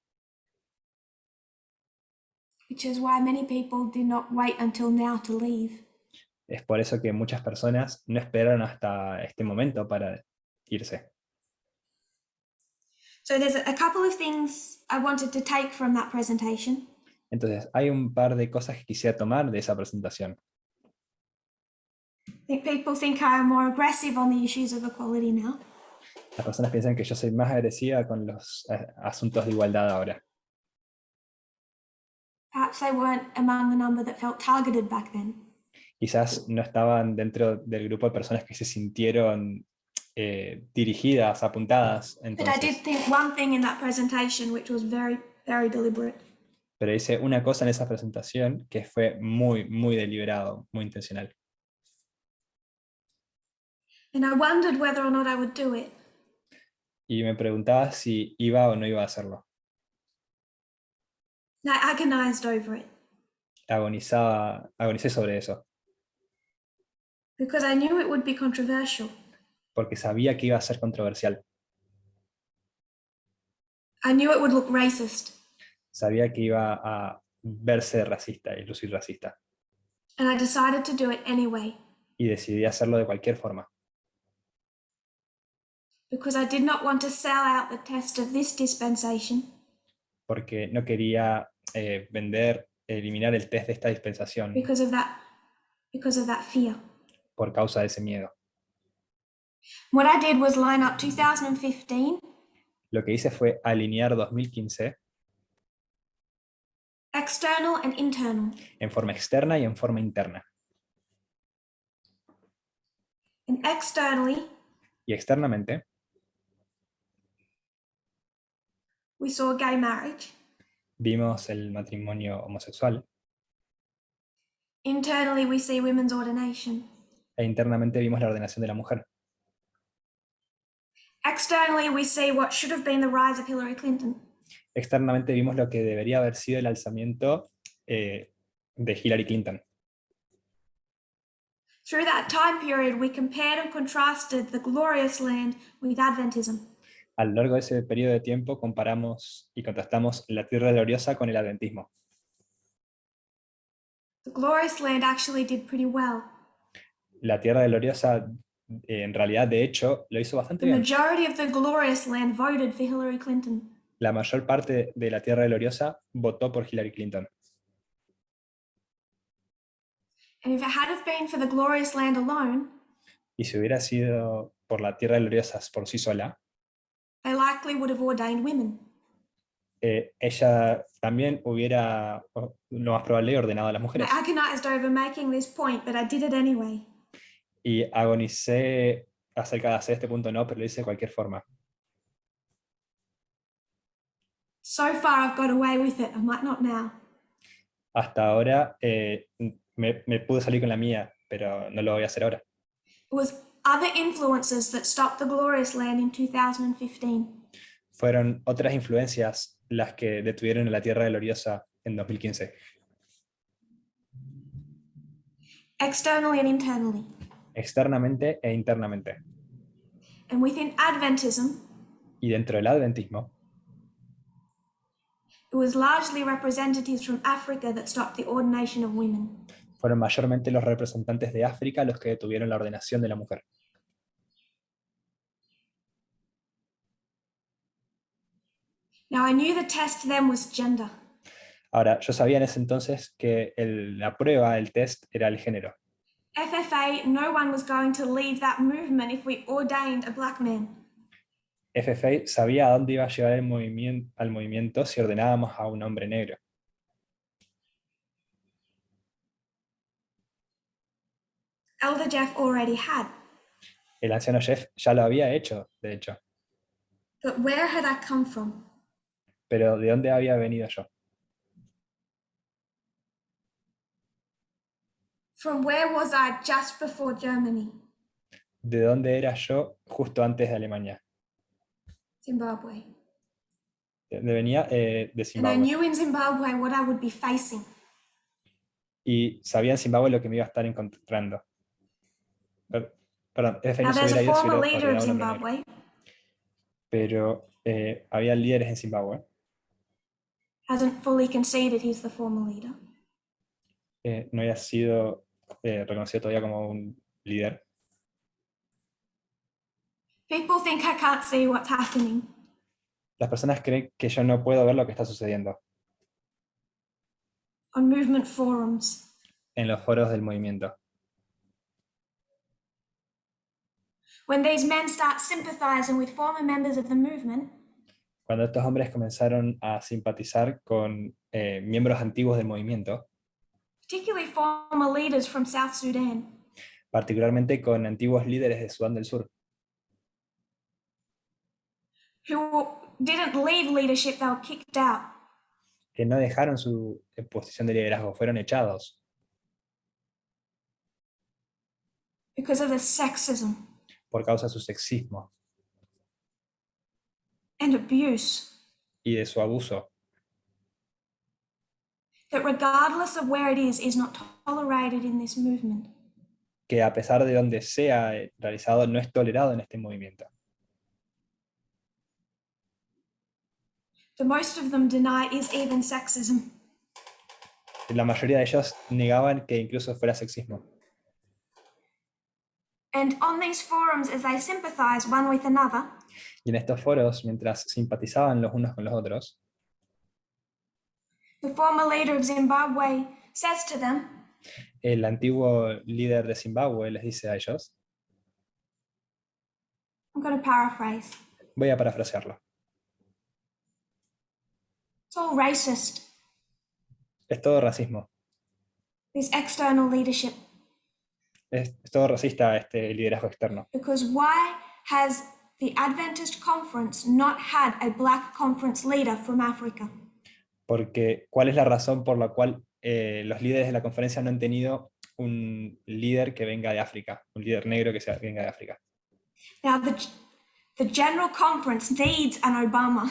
Which is why many people did not wait until now to leave. Es por eso que muchas personas no esperaron hasta este momento para irse. So there's a couple of things I wanted to take from that presentation. Entonces, hay un par de cosas que quisiera tomar de esa presentación. I think people think I'm more aggressive on the issues of equality now. Las personas piensan que yo soy más agresiva con los asuntos de igualdad ahora. Perhaps they weren't among the number that felt targeted back then. Quizás no estaban dentro del grupo de personas que se sintieron dirigidas, apuntadas. But I did Entonces. think one thing in that presentation which was very, very deliberate. Pero hice una cosa en esa presentación que fue muy, muy deliberado, muy intencional. And I wondered whether or not I would do it. Y me preguntaba si iba o no iba a hacerlo. And I agonized over it. Agonicé sobre eso, Because I knew it would be controversial. porque sabía que iba a ser controversial. I knew it would look racist. Sabía que iba a verse racista y lucir racista. And I decided to do it anyway. Y decidí hacerlo de cualquier forma. Because I did not want to sell out the test of this dispensation. Porque no quería eliminar el test de esta dispensación Because of that fear. por causa de ese miedo. What I did was line up 2015, Lo que hice fue alinear 2015 external and internal. en forma externa y en forma interna. And externally, Y externamente we saw gay marriage. vimos el matrimonio homosexual Internally, we see women's ordination. e internamente vimos la ordenación de la mujer. Externally, we see what should have been the rise of Hillary Clinton. Externamente vimos lo que debería haber sido el alzamiento de Hillary Clinton. Through that time period, we compared and contrasted the glorious land with Adventism. A lo largo de ese periodo de tiempo comparamos y contrastamos la tierra gloriosa con el adventismo. The glorious land actually did pretty well. La tierra gloriosa, en realidad, de hecho, lo hizo bastante The bien. majority of the glorious land voted for Hillary Clinton. La mayor parte de la tierra gloriosa votó por Hillary Clinton. And if it had have been for the glorious land alone, Y si hubiera sido por la tierra gloriosa por sí sola, they likely would have ordained women. ella también hubiera, lo más probable, ordenado a las I mujeres. agonized over making this point, but I did it anyway. Y agonicé acerca de hacer este punto no, pero lo hice de cualquier forma. So far, I've got away with it. I might not now. Hasta ahora me pude salir con la mía, pero no lo voy a hacer ahora. It was other influences that stopped the glorious land in 2015. Fueron otras influencias las que detuvieron a la tierra gloriosa en 2015, Externally and internally. externamente e internamente. And within Adventism, Y dentro del adventismo, it was largely representatives from Africa that stopped the ordination of women. fueron mayormente los representantes de África los que detuvieron la ordenación de la mujer. Now, I knew the test then was gender. Ahora, yo sabía en ese entonces que la prueba, el test, era el género. FFA, no one was going to leave that movement if we ordained a black man. FFA sabía a dónde iba a llevar al movimiento si ordenábamos a un hombre negro. Elder Jeff already had. El anciano Jeff ya lo había hecho, de hecho. But where had I come from? Pero ¿de dónde había venido yo? From where was I just before Germany? ¿De dónde era yo justo antes de Alemania? Zimbabwe. Venía de And I Zimbabue. knew in Zimbabwe what I would be facing. Y sabía en Zimbabue lo que me iba a estar encontrando. Perdón, FFA Now, no se there's a hubiera ido si former hubiera leader of ordenado a un hombre negro. Zimbabwe. Pero había líderes en Zimbabue. Hasn't fully conceded he's the former leader. No había sido reconocido todavía como un líder. People think I can't see what's happening. Las personas creen que yo no puedo ver lo que está sucediendo On movement forums. en los foros del movimiento. When these men start sympathizing with former members of the movement, Cuando estos hombres comenzaron a simpatizar con miembros antiguos del movimiento, particularly former leaders from South Sudan, particularmente con antiguos líderes de Sudán del Sur, who didn't lead leadership, they were kicked out. que no dejaron su posición de liderazgo, fueron echados Because of the sexism por causa de su sexismo and abuse. y de su abuso, That regardless of where it is not tolerated in this movement. que a pesar de donde sea realizado, no es tolerado en este movimiento. The most of them deny is even sexism. La mayoría de ellos negaban que incluso fuera sexismo. And on these forums, as they sympathize one with another, Y en estos foros, mientras simpatizaban los unos con los otros, the former leader of Zimbabwe says to them, el antiguo líder de Zimbabue les dice a ellos, I'm going to paraphrase, voy a parafrasearlo, it's all racist, es todo racismo, this external leadership. es todo racista este liderazgo externo. Because why has the Adventist conference not had a black conference leader from Africa? Porque, ¿cuál es la razón por la cual los líderes de la conferencia no han tenido un líder que venga de África, un líder negro que venga de África? Now, the General Conference needs an Obama.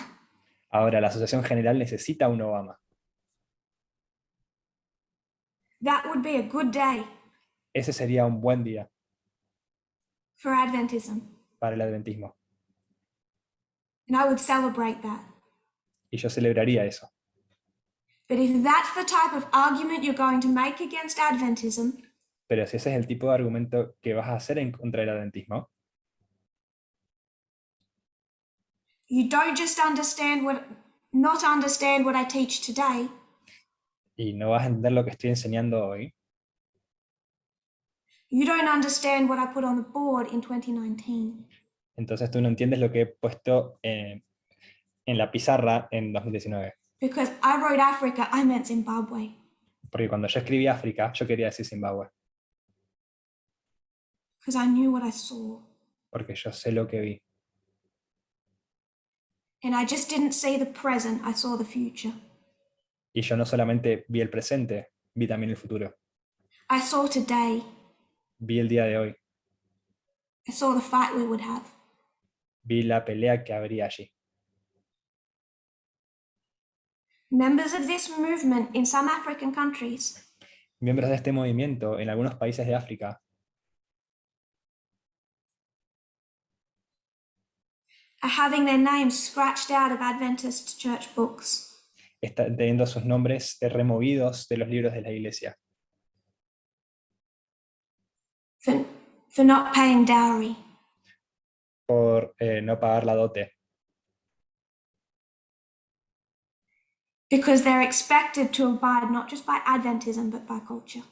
Ahora, la Asociación General necesita un Obama. That would be a good day Ese sería un buen día for Adventism, para el adventismo. and I would celebrate that. Y yo celebraría eso. But if that's the type of argument you're going to make against Adventism, Pero si ese es el tipo de argumento que vas a hacer en contra del adventismo, you don't just not understand what I teach today, y no vas a entender lo que estoy enseñando hoy, you don't understand what I put on the board in 2019. entonces tú no entiendes lo que he puesto en la pizarra en 2019. Because I wrote Africa, I meant Zimbabwe. Porque cuando yo escribí África, yo quería decir Zimbabue. Because I knew what I saw. Porque yo sé lo que vi. And I just didn't see the present, I saw the future. Y yo no solamente vi el presente, vi también el futuro. I saw today. Vi el día de hoy. I saw the fight we would have. Vi la pelea que habría allí. Members of this movement in some African countries Miembros de este movimiento en algunos países de África are having their names scratched out of Adventist church books están teniendo sus nombres removidos de los libros de la iglesia for not paying dowry. por no pagar la dote. Because they're expected to abide not just by Adventism but by culture.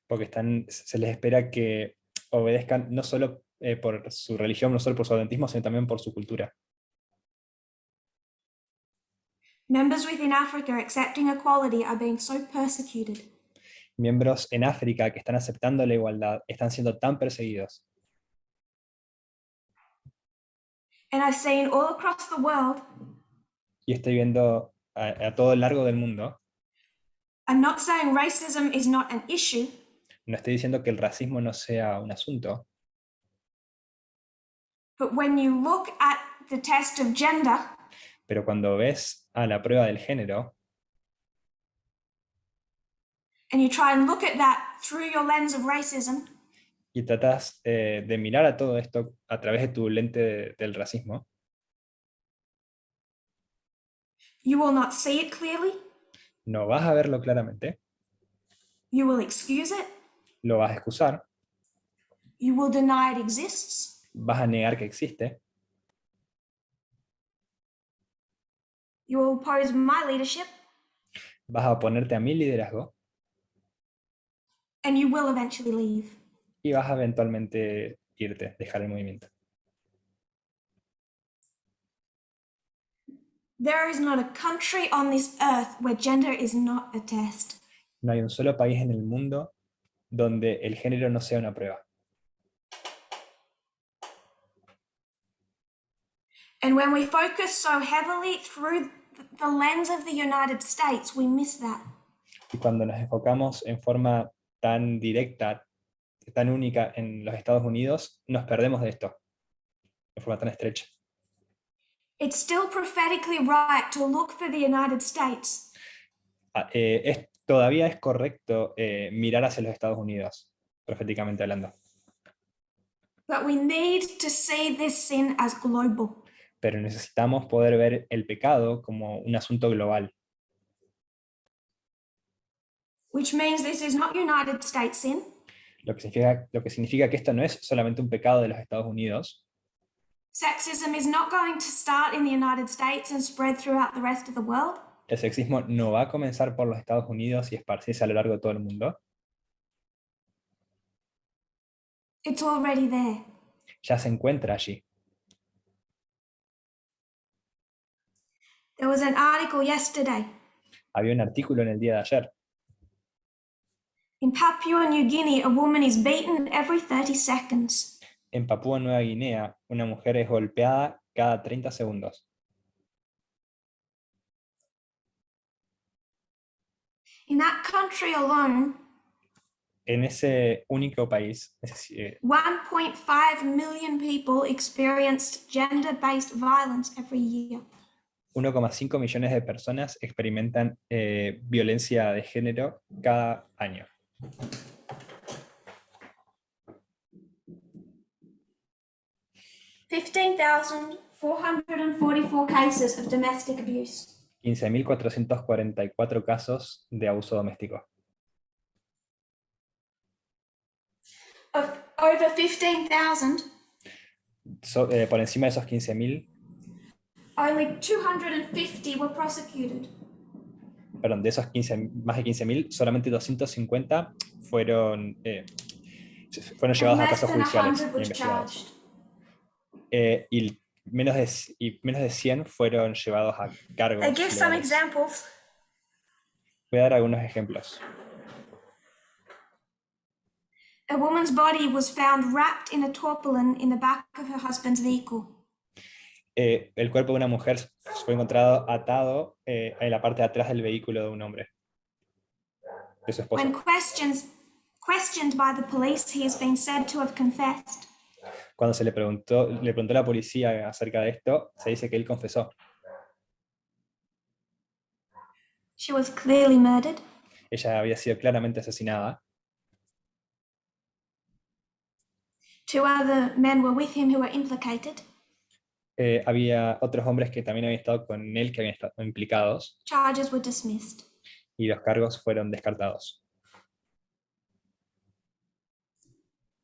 Porque se les espera que obedezcan no solo por su religión, no solo por su adventismo, sino también por su cultura. Members within Africa accepting equality are being so persecuted. Miembros en África que están aceptando la igualdad están siendo tan perseguidos. And I've seen all across the world, Y estoy viendo a todo lo largo del mundo, I'm not saying racism is not an issue, no estoy diciendo que el racismo no sea un asunto, but when you look at the test of gender, pero cuando ves a la prueba del género and you try and look at that through your lens of racism, y tratas de mirar a todo esto a través de tu lente del racismo, you will not see it clearly, no vas a verlo claramente, you will excuse it, lo vas a excusar, you will deny it exists, vas a negar que existe, you will oppose my leadership, vas a oponerte a mi liderazgo and you will eventually leave. y vas a eventualmente irte, dejar el movimiento. There is not a country on this earth where gender is not a test. No hay un solo país en el mundo donde el género no sea una prueba. And when we focus so heavily through the lens of the United States, we miss that. Y cuando nos enfocamos en forma tan directa, tan única en los Estados Unidos, nos perdemos de esto, de forma tan estrecha. It's still prophetically right to look for the United States, Todavía es correcto mirar hacia los Estados Unidos, proféticamente hablando. but we need to see this sin as global. Pero necesitamos poder ver el pecado como un asunto global. Which means this is not United States sin. Lo que significa que esto no es solamente un pecado de los Estados Unidos. Sexism is not going to start in the United States and spread throughout the rest of the world. El sexismo no va a comenzar por los Estados Unidos y esparcirse a lo largo de todo el mundo. It's already there. Ya se encuentra allí. There was an article yesterday. Había un artículo en el día de ayer. In Papua New Guinea, a woman is beaten every 30 seconds. En Papúa Nueva Guinea, una mujer es golpeada cada 30 segundos. In that country alone, En ese único país, 1.5 million people experienced gender-based violence every year. 1,5 millones de personas experimentan violencia de género cada año. 15,444 cases of domestic abuse. 15.444 casos de abuso doméstico. Of over 15,000, Por encima de esos 15.000, only 250 were prosecuted. perdón, de esos más de 15.000, solamente 250 fueron llevados a Less casos than judiciales 100 y were investigados. charged. Y menos de 100 fueron llevados a I cargos give some legales. examples. Voy a dar algunos ejemplos. A woman's body was found wrapped in a tarpaulin in the back of her husband's vehicle. El cuerpo de una mujer fue encontrado atado en la parte de atrás del vehículo de un hombre, de su esposo. When questioned by the police, he has been said to have confessed. Cuando le preguntó a la policía acerca de esto, se dice que él confesó. She was clearly murdered. Ella había sido claramente asesinada. 2 other men were with him who were implicated. Había otros hombres que también habían estado con él, que habían estado implicados, Charges were dismissed. y los cargos fueron descartados.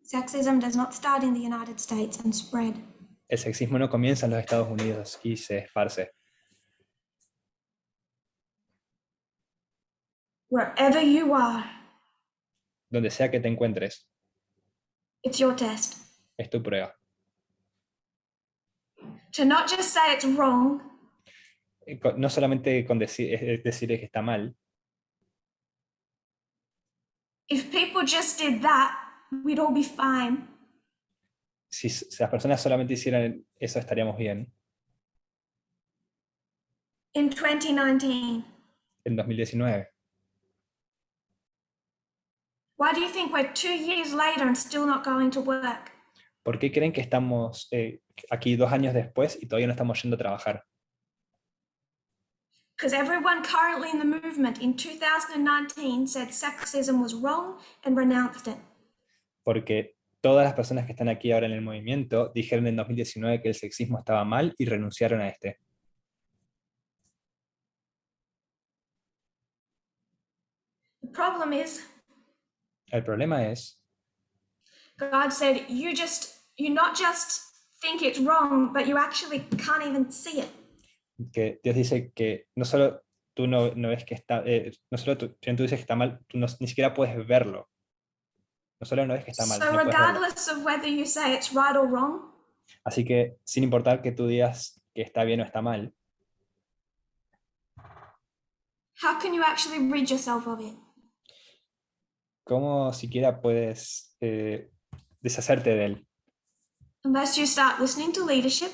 Sexism does not start in the United States and spread. El sexismo no comienza en los Estados Unidos y se esparce. Wherever you are, Donde sea que te encuentres, it's your test. es tu prueba. To not just say it's wrong, No solamente con decir que está mal. if people just did that, we'd all be fine. Si las personas solamente hicieran eso, estaríamos bien. In 2019, En 2019. why do you think we're 2 years later and still not going to work? ¿Por qué creen que estamos aquí 2 años después y todavía no estamos yendo a trabajar? Because everyone currently in the movement in 2019 said sexism was wrong and renounced it. Porque todas las personas que están aquí ahora en el movimiento dijeron en 2019 que el sexismo estaba mal y renunciaron a este. The problem is, El problema es God said, you not just think it's wrong, but you actually can't even see it. que Dios dice que no solo tú no ves que está, no solo tú dices que está mal, tú ni siquiera puedes verlo. No solo no ves que está mal, So no puedes verlo. regardless of whether you say it's right or wrong, Así que sin importar que tú digas que está bien o está mal, how can you actually rid yourself of it? ¿cómo siquiera puedes deshacerte de él? Unless you start listening to leadership,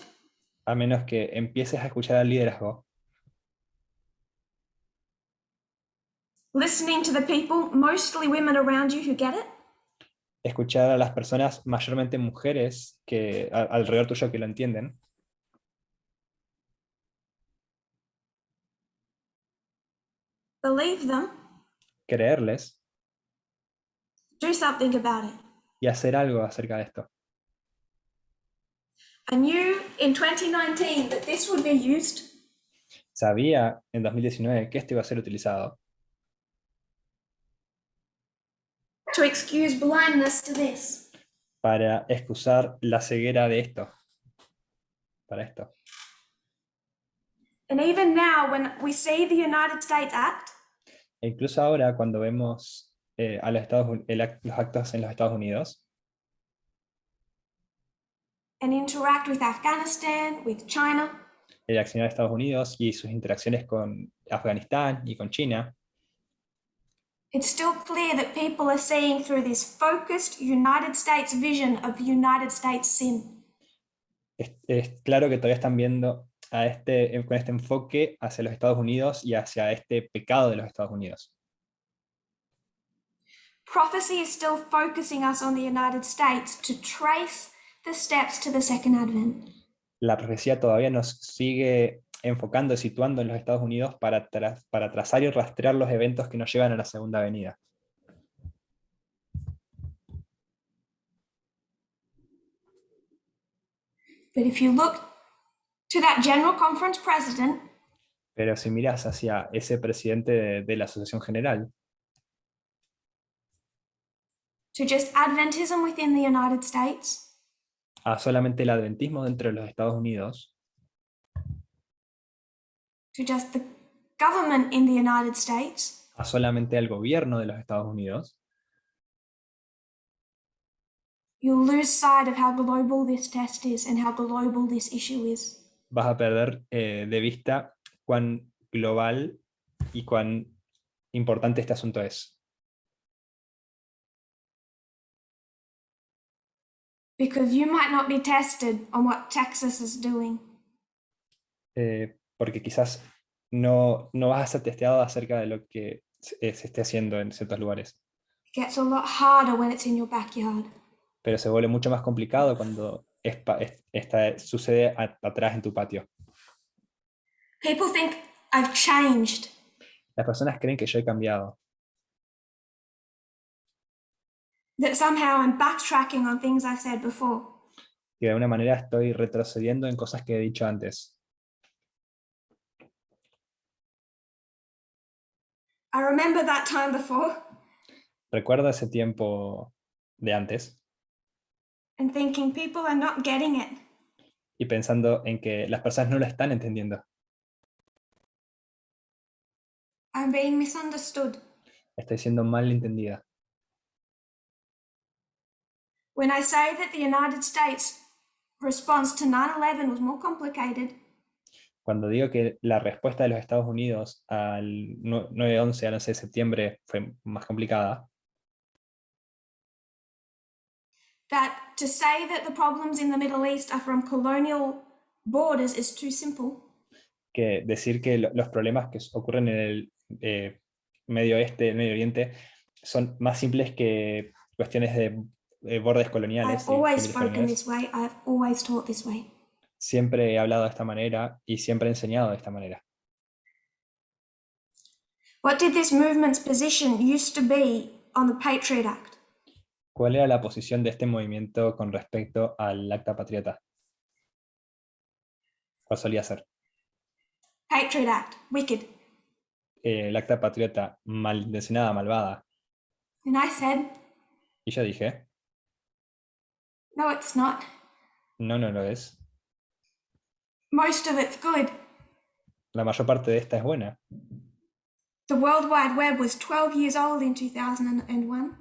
A menos que empieces a escuchar al liderazgo, listening to the people, mostly women around you who get it, escuchar a las personas, mayormente mujeres, que alrededor tuyo que lo entienden, believe them, creerles do something about it. y hacer algo acerca de esto. I knew in 2019 that this would be used Sabía en 2019 que esto iba a ser utilizado to excuse blindness to this. para excusar la ceguera de esto. Para esto. And even now, when we see the United States Act, E incluso ahora, cuando vemos a los actos en los Estados Unidos, and interact with Afghanistan, with China, el accionar de Estados Unidos y sus interacciones con Afganistán y con China, it's still clear that people are seeing through this focused United States vision of United States sin. es claro que todavía están viendo con este enfoque hacia los Estados Unidos y hacia este pecado de los Estados Unidos. Prophecy is still focusing us on the United States to trace the steps to the second advent. La profecía todavía nos sigue enfocando y situando en los Estados Unidos para trazar y rastrear los eventos que nos llevan a la Segunda Venida. But if you look to that General Conference president, Pero si miras hacia ese presidente de la Asociación General, to just Adventism within the United States, a solamente el adventismo dentro de los Estados Unidos, to just the government in the United States, a solamente al gobierno de los Estados Unidos, you'll lose sight of how global this test is and how global this issue is. vas a perder de vista cuán global y cuán importante este asunto es. Because you might not be tested on what Texas is doing. Porque quizás no vas a ser testeado acerca de lo que se esté haciendo en ciertos lugares. It gets a lot harder when it's in your backyard. Pero se vuelve mucho más complicado cuando sucede atrás en tu patio. People think I've changed. Las personas creen que yo he cambiado, That somehow I'm backtracking on things I've said before. y de alguna manera estoy retrocediendo en cosas que he dicho antes. I remember that time before Recuerdo ese tiempo de antes and thinking people are not getting it. y pensando en que las personas no lo están entendiendo. I'm being misunderstood. Estoy siendo mal entendida. When I say that the United States response to 9/11 was more complicated, Cuando digo que la respuesta de los Estados Unidos al 9/11, al 11 de septiembre, fue más complicada, that to say that the problems in the Middle East are from colonial borders is too simple. que decir que los problemas que ocurren en el Medio Oeste, el Medio Oriente, son más simples que cuestiones de bordes coloniales I've y always límites spoken coloniales. this way. I've always taught this way. Siempre he hablado de esta manera y siempre he enseñado de esta manera. What did this movement's position used to be on the Patriot Act? ¿Cuál era la posición de este movimiento con respecto al Acta Patriota? ¿Cuál solía ser? Patriot Act, wicked. El Acta Patriota, malintencionada, malvada. And I said, Y yo dije, no, it's not. no, no lo es. Most of it's good. La mayor parte de esta es buena. The World Wide Web was 12 years old in 2001.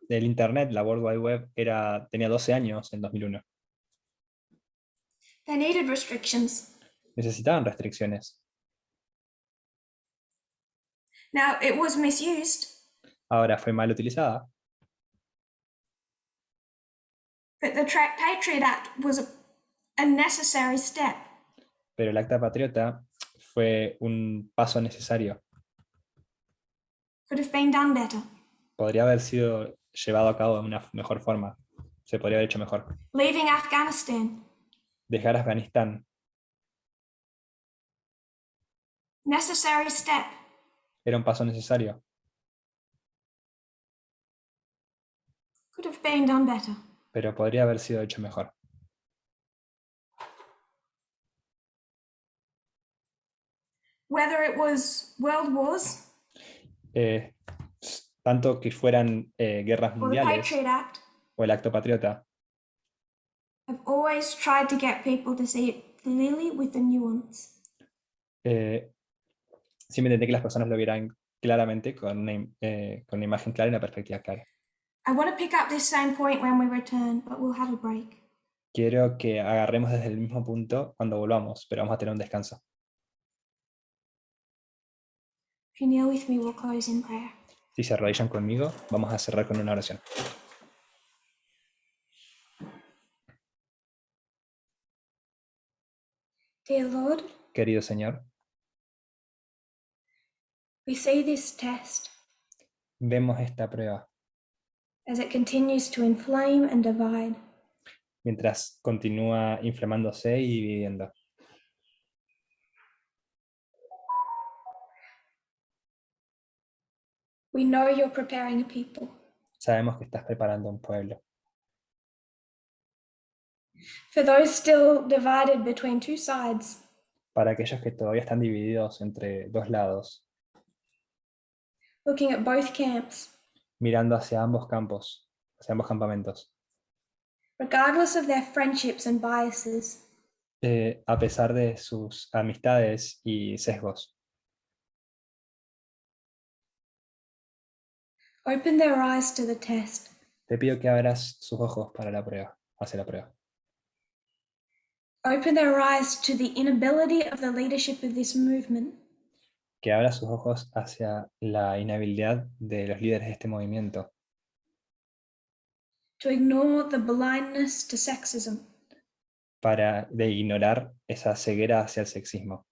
El Internet, la World Wide Web, tenía 12 años en 2001. They needed restrictions. Necesitaban restricciones. Now, it was misused, Ahora fue mal utilizada, but the Patriot Act was a necessary step. pero el Acta Patriota fue un paso necesario. Could have been done better. Podría haber sido llevado a cabo de una mejor forma. Se podría haber hecho mejor. Leaving Afghanistan, Dejar Afganistán necessary step. era un paso necesario, Could have been done better. pero podría haber sido hecho mejor. Whether it was world wars Eh, tanto que fueran guerras or the mundiales Patriot Act, o el Acto Patriota, I've always tried to get people to see it clearly with a nuance. siempre intenté que las personas lo vieran claramente, con una imagen clara y una perspectiva clara. I want to pick up this same point when we return, but we'll have a break. Quiero que agarremos desde el mismo punto cuando volvamos, pero vamos a tener un descanso. If you kneel with me, we'll close in prayer. Si se arrodillan conmigo, vamos a cerrar con una oración. Dear Lord, Querido Señor, we see this test vemos esta prueba as it continues to inflame and divide. mientras continúa inflamándose y dividiendo. We know you're preparing a people. Sabemos que estás preparando un pueblo. For those still divided between two sides, Para aquellos que todavía están divididos entre dos lados, looking at both camps, mirando hacia ambos campos, hacia ambos campamentos, regardless of their friendships and biases, a pesar de sus amistades y sesgos. open their eyes to the test. Te pido que abras sus ojos para la prueba, hacia la prueba. Open their eyes to the inability of the leadership of this movement Que abra sus ojos hacia la inhabilidad de los líderes de este movimiento to ignore the blindness to sexism, de ignorar esa ceguera hacia el sexismo,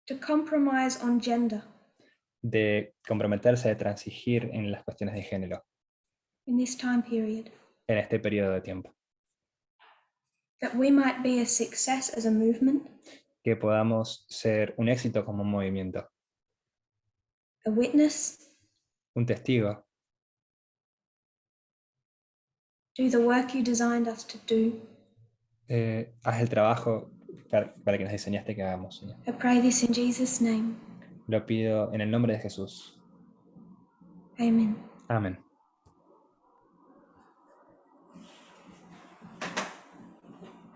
to compromise on gender de comprometerse, de transigir en las cuestiones de género in this time period, en este periodo de tiempo. that we might be a success as a movement, Que podamos ser un éxito como un movimiento, a witness, un testigo, do the work you designed us to do. haz el trabajo para que nos diseñaste que hagamos, Señor. I pray this in Jesus' name. Lo pido en el nombre de Jesús. Amen. Amén.